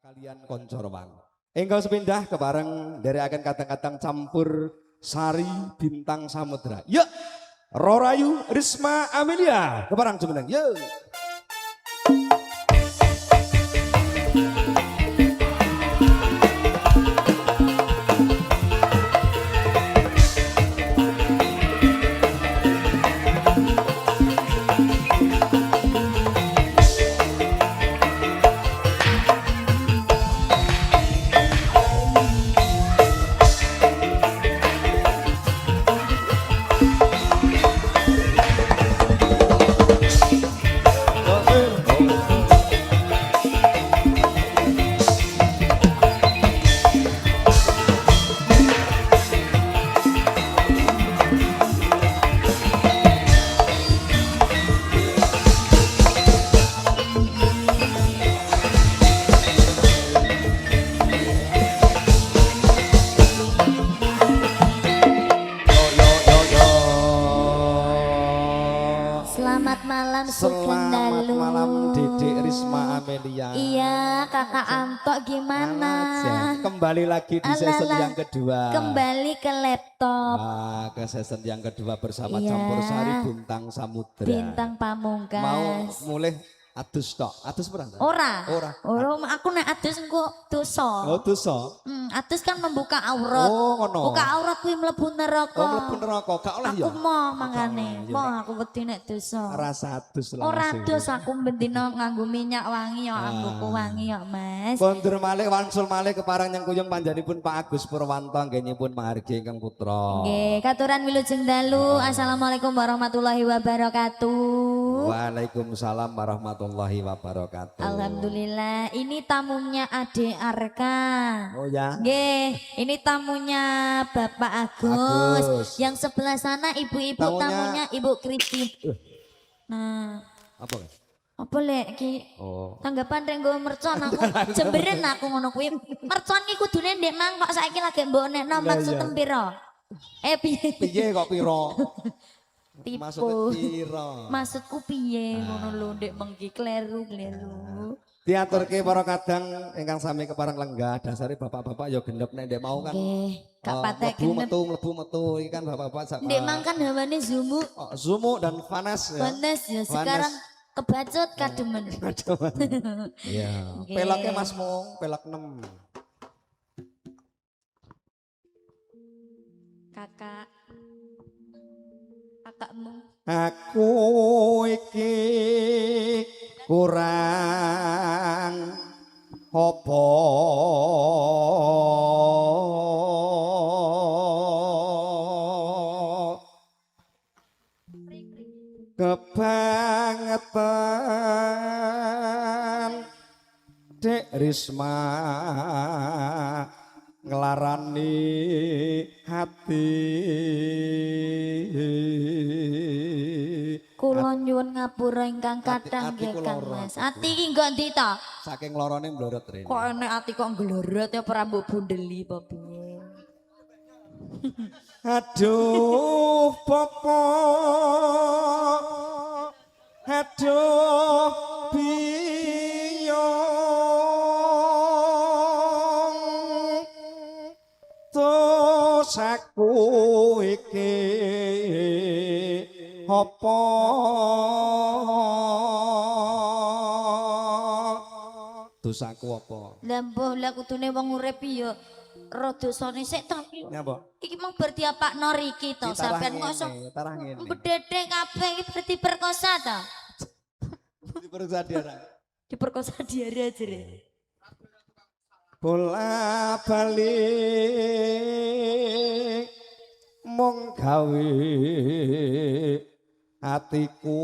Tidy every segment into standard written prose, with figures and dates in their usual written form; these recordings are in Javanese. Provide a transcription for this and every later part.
kalian koncorwang. Engkau sepindah kebareng dari akan kadang-kadang campur sari bintang samudra. Yuk, Rorayu Risma Amelia kebareng cumeneng. Yuk. Selamat malam Dedek Risma Amelia. Iya kakak Anto gimana? Kembali lagi di season yang kedua. Kembali ke laptop. Ke season yang kedua bersama Iya. Campur Sari Bintang Samudra. Bintang Pamungkas. Mau mulai adus tok. Adus berang? Ora. Ora. Aku nek adus engko dosa. Oh dosa. Adus kan membuka aurat. Oh ngono. Buka aurat kuwi mlebu neraka. Oh mlebu neraka. Gak oleh ya. Aku mau mangane. Mau aku wedi nek dosa. Rasa adus langsung. Ora adus aku bendina nganggo minyak wangi ya, anggo wangi ya, Mas. Kondur malih wansul malih keparang yang kuyung panjenipun Pak Agus Purwanto anggenipun mahargi ingkang putra. Nggih, katuran wilujeng dalu. Assalamualaikum warahmatullahi wabarakatuh. Waalaikumsalam warahmatullahi wabarakatuh. Alhamdulillah, ini tamunya Ade Arka. Oh ya. Nggih, ini tamunya Bapak Agus. Yang sebelah sana ibu-ibu tamunya Ibu Kristi. Nah, apa kan? apa lek ki? Oh. Tanggapan rek nggo mercon aku jemberen aku ngono kuwi. Mercon ki kudune ndek nang kok saiki lagi mbok nekno maksud piro? Piye? Piye kok piro? Tipu. Maksudnya piro? Maksudku piye ngono lho ndek mengki kleru. Diaturke para kadang ingkang sami keparang lenggah dasare bapak-bapak ya gendep nek ndek mau kan. Nggih, gak patek gendep. Mlebu metu iki kan bapak-bapak sak. Ndek mangkan hawane zumu. Zumu dan panas ya. Panas ya sekarang kebacut kademen. Iya. Pelaknya Mas Mung, pelak 6. Kakakmu. Aku iki kurang apa kebangetan Dek Risma nglarani hati. Kula nyuwun ngapura ingkang kathah nggih Kang Mas. Ati iki nggo ndi ta? Saking lorone mblorot rene. Kok enek ati kok nglorot ya ora mbok bundeli apa piye? Aduh popo. Aduh biyong. Dosaku iki apa? Dosaku apa? Lah mbah lah kudune wong urip ya ro dosane sik ta. Nyapa? Iki mung bar diapakno riki to sampean kok iso tarah ngene. bedhedhe kabeh iki berarti perkosa ta? Diperkosa diara. Diperkosa diare jere. Bola balik mung gawe atiku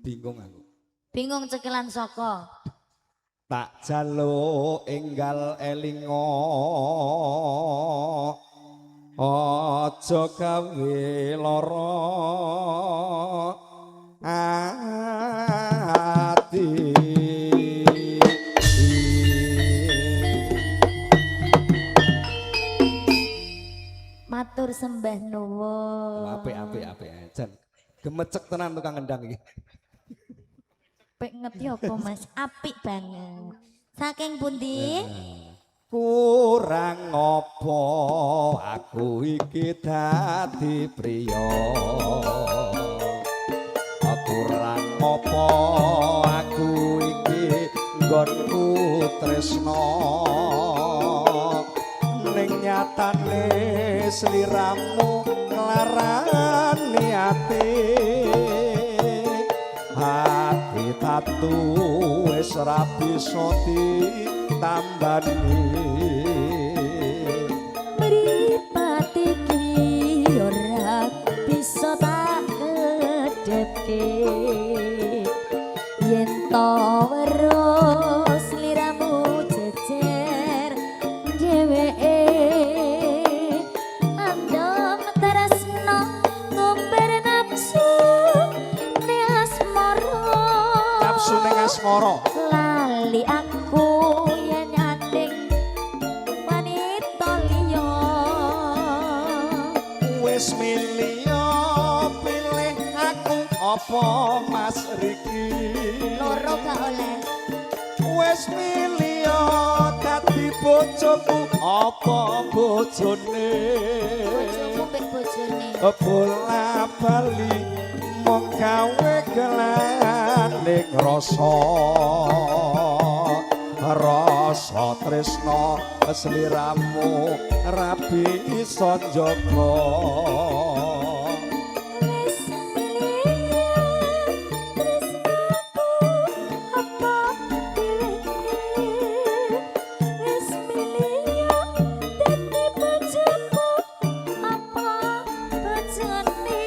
bingung aku. Bingung cekelan saka. Tak jaluk enggal elingo aja gawe lara ati. Matur sembah nuwun. Apik jan. Gemecek tenan tukang ngendang iki. Apik ngerti apa Mas? Apik banget. Saking pundi? Kurang apa aku iki dadi priya. Kurang apa aku iki nggonku tresna. Ning nyatane sliramu nglarani ati. Hati tatu wis ora bisa ditambani. Mripat iki ora bisa tak kedepke. Yen to weruh sliramu jejer dheweke. Andom tresno ngumbar nafsu ne asmara. Nafsu ning asmara. Lali aku yen nyanding wanita liya. Wis milih pilih aku apa Mas Riki. Loro gak oleh. Wis milih dadi bojoku apa bojone. Bojomu mbek bojone. Bola bali mong gawe gelaning rasa. Rasa tresna sliramu rabi iso njaga. Wis milih tresnaku apa pilihke. Wis milih dadi bojoku apa bojone.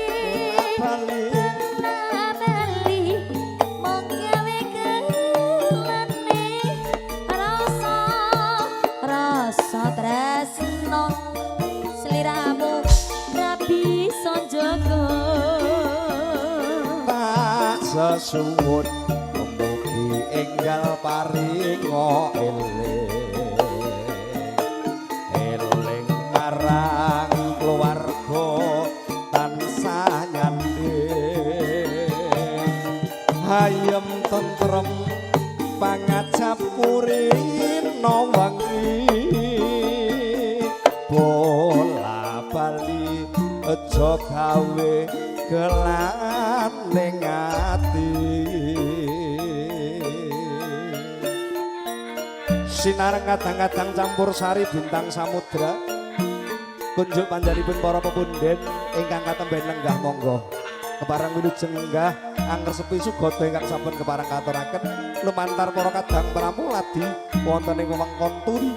Bali Bali mong gawe gelane rasa tresno sliramu rabi sonjogo. tak sesuwun mugi enggal paringa eling marang keluarga tansah nyanding hayem tentrem pangajap purina wengi bola bali aja gawe gelaning ati. Sinar kadang-kadang campur sari bintang samudra kunjuk panjenenganipun para pepunden ingkang katemben lenggah monggo keparang wilujeng lenggah angger sepi sugata ingkang sampun keparang katuraken lumantar para kadang pramuladi wonten ing wewengkon Turi.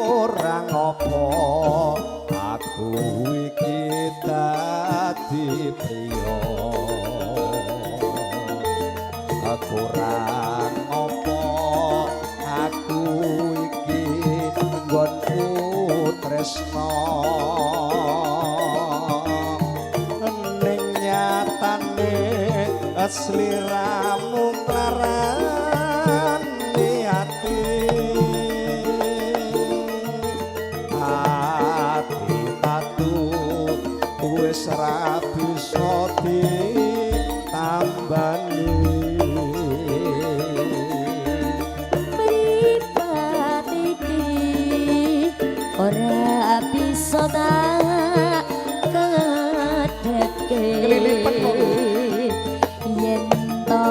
Ora ngopo aku iki dadi priya. Kurang ngopo aku iki nggonku tresna. Ning nyatane sliramu nglarani ati. Wis ra bisa ditambani. Mripat iki ora bisa tak kedepke. Kelilipan kok. Yen to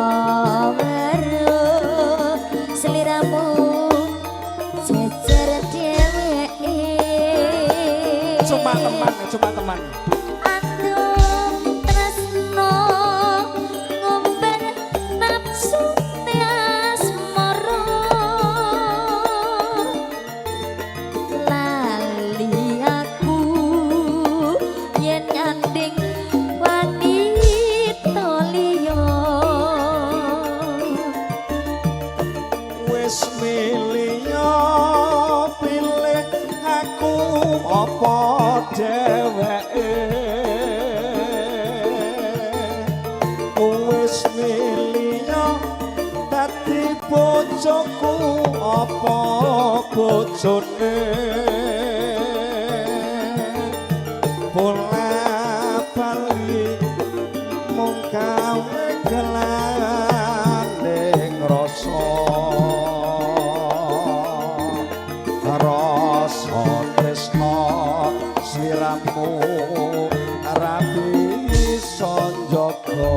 weruh sliramu jejer dheweke. Cuma teman. milio pilih aku apa dheweke wis milio dadi bojoku apa bojone bola bali mung gawe gelaning rasa rasa tresno sliramu rabi sonjogo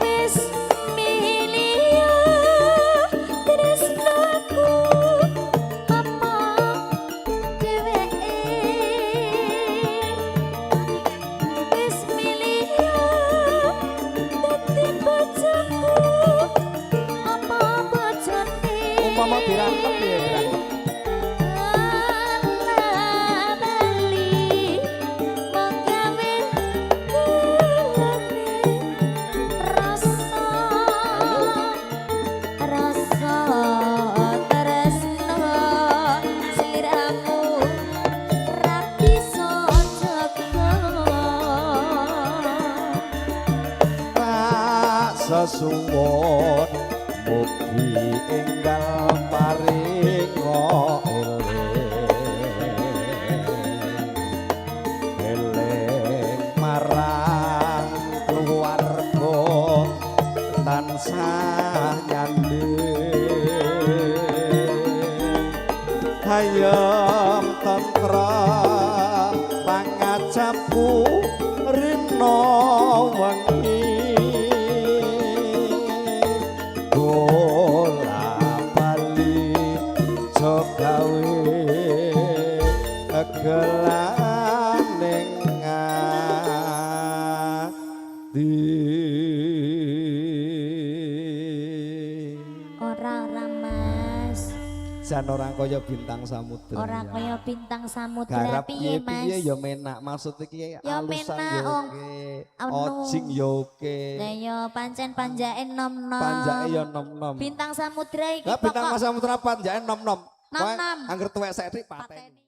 Wis milio tresnaku apa dheweke wis milio dadi bojoku apa bojone umpama dirangkep ya dirangkep sesuwun mugi enggal paringa eling marang keluarga tansah nyanding hayam tentrem pangajapku rina wengi gelaning ati ora mas jan orang kaya bintang samudra ora kaya bintang samudra piye mas ya menak maksud iki alusan menak, yo ojing yo oke lah yo pancen panjake nom-nom panjake yo nom-nom bintang samudra iki bintang samudra panjake nom-nom nom-nom angger tuwek sethik pateni